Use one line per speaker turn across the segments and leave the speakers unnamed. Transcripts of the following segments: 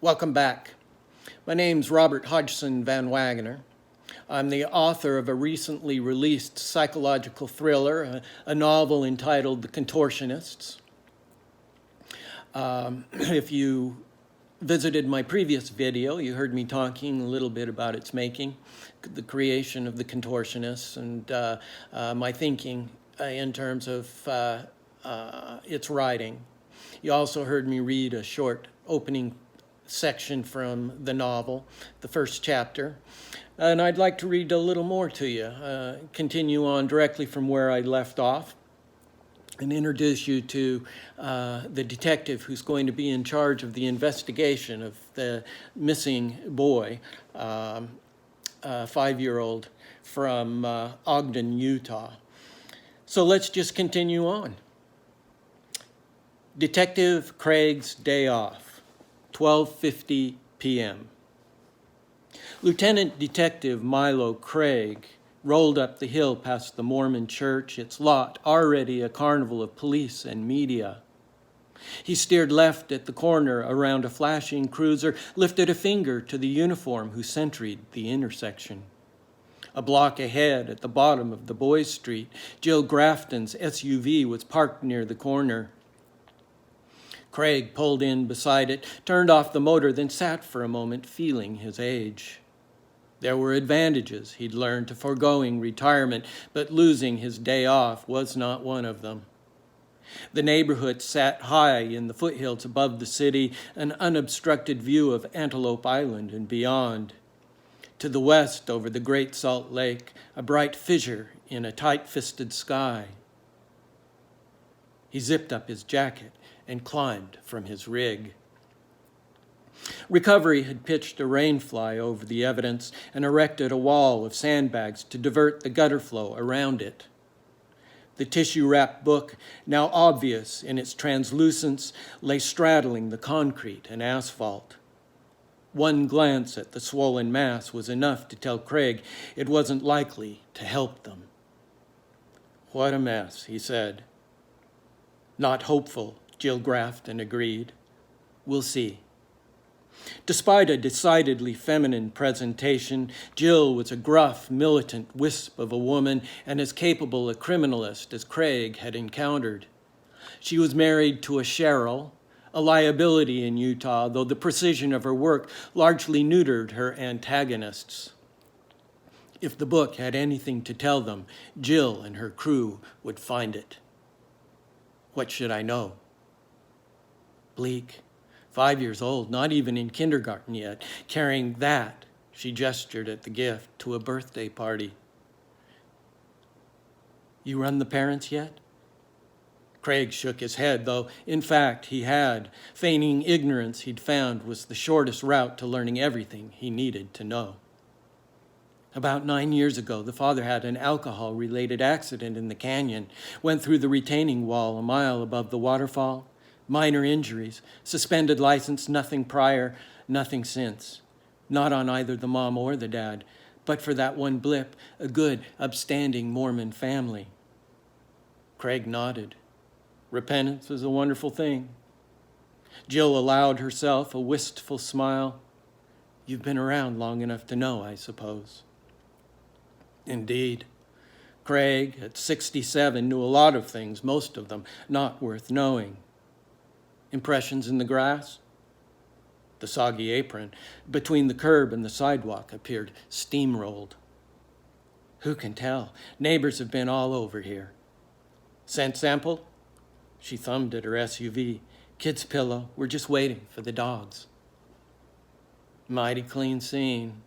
Welcome back. My name's Robert Hodgson Van Wagoner. I'm the author of a recently released psychological thriller, a novel entitled The Contortionists. If you visited my previous video, you heard me talking a little bit about its making, the creation of the Contortionists, and my thinking in terms of its writing. You also heard me read a short opening section from the novel, the first chapter. And I'd like to read a little more to you, continue on directly from where I left off, and introduce you to the detective who's going to be in charge of the investigation of the missing boy, a 5-year-old from Ogden, Utah. So let's just continue on. Detective Craig's day off. 12:50 p.m. Lieutenant Detective Milo Craig rolled up the hill past the Mormon church, its lot already a carnival of police and media. He steered left at the corner around a flashing cruiser, lifted a finger to the uniform who sentried the intersection. A block ahead, at the bottom of the Boys Street, Jill Grafton's SUV was parked near the corner. Craig pulled in beside it, turned off the motor, then sat for a moment, feeling his age. There were advantages he'd learned to foregoing retirement, but losing his day off was not one of them. The neighborhood sat high in the foothills above the city, an unobstructed view of Antelope Island and beyond. To the west, over the Great Salt Lake, a bright fissure in a tight-fisted sky. He zipped up his jacket and climbed from his rig. Recovery had pitched a rainfly over the evidence and erected a wall of sandbags to divert the gutter flow around it. The tissue-wrapped book, now obvious in its translucence, lay straddling the concrete and asphalt. One glance at the swollen mass was enough to tell Craig it wasn't likely to help them. "What a mess," he said. "Not hopeful," Jill Grafton agreed. "We'll see." Despite a decidedly feminine presentation, Jill was a gruff, militant wisp of a woman and as capable a criminalist as Craig had encountered. She was married to a Cheryl, a liability in Utah, though the precision of her work largely neutered her antagonists. If the book had anything to tell them, Jill and her crew would find it. What should I know? Bleak, 5 years old, not even in kindergarten yet, carrying that, she gestured at the gift, to a birthday party. "You run the parents yet?" Craig shook his head, though in fact he had. Feigning ignorance, he'd found, was the shortest route to learning everything he needed to know. About 9 years ago, the father had an alcohol-related accident in the canyon, went through the retaining wall a mile above the waterfall. Minor injuries, suspended license, nothing prior, nothing since. Not on either the mom or the dad, but for that one blip, a good, upstanding Mormon family. Craig nodded. Repentance is a wonderful thing. Jill allowed herself a wistful smile. "You've been around long enough to know, I suppose." Indeed. Craig, at 67, knew a lot of things, most of them not worth knowing. Impressions in the grass? The soggy apron between the curb and the sidewalk appeared steamrolled. Who can tell? Neighbors have been all over here. Scent sample? She thumbed at her SUV. Kid's pillow. We're just waiting for the dogs. Mighty clean scene.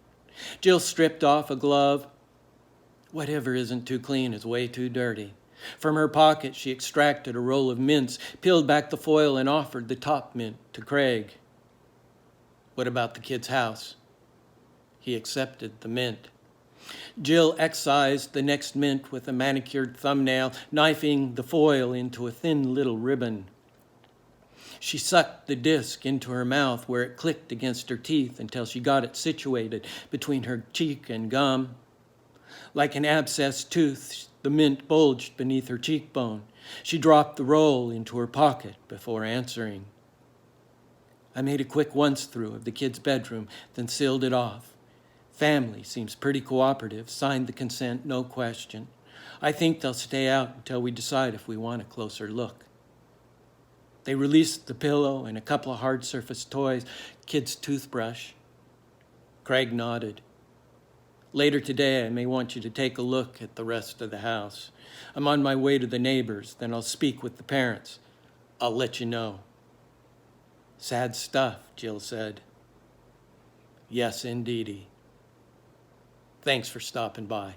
Jill stripped off a glove. Whatever isn't too clean is way too dirty. From her pocket, she extracted a roll of mints, peeled back the foil, and offered the top mint to Craig. What about the kid's house? He accepted the mint. Jill excised the next mint with a manicured thumbnail, knifing the foil into a thin little ribbon. She sucked the disc into her mouth where it clicked against her teeth until she got it situated between her cheek and gum. Like an abscessed tooth, the mint bulged beneath her cheekbone. She dropped the roll into her pocket before answering. I made a quick once-through of the kids' bedroom, then sealed it off. Family seems pretty cooperative, signed the consent, no question. I think they'll stay out until we decide if we want a closer look. They released the pillow and a couple of hard-surface toys, kid's toothbrush. Craig nodded. Later today, I may want you to take a look at the rest of the house. I'm on my way to the neighbors, then I'll speak with the parents. I'll let you know. Sad stuff, Jill said. Yes, indeedy. Thanks for stopping by.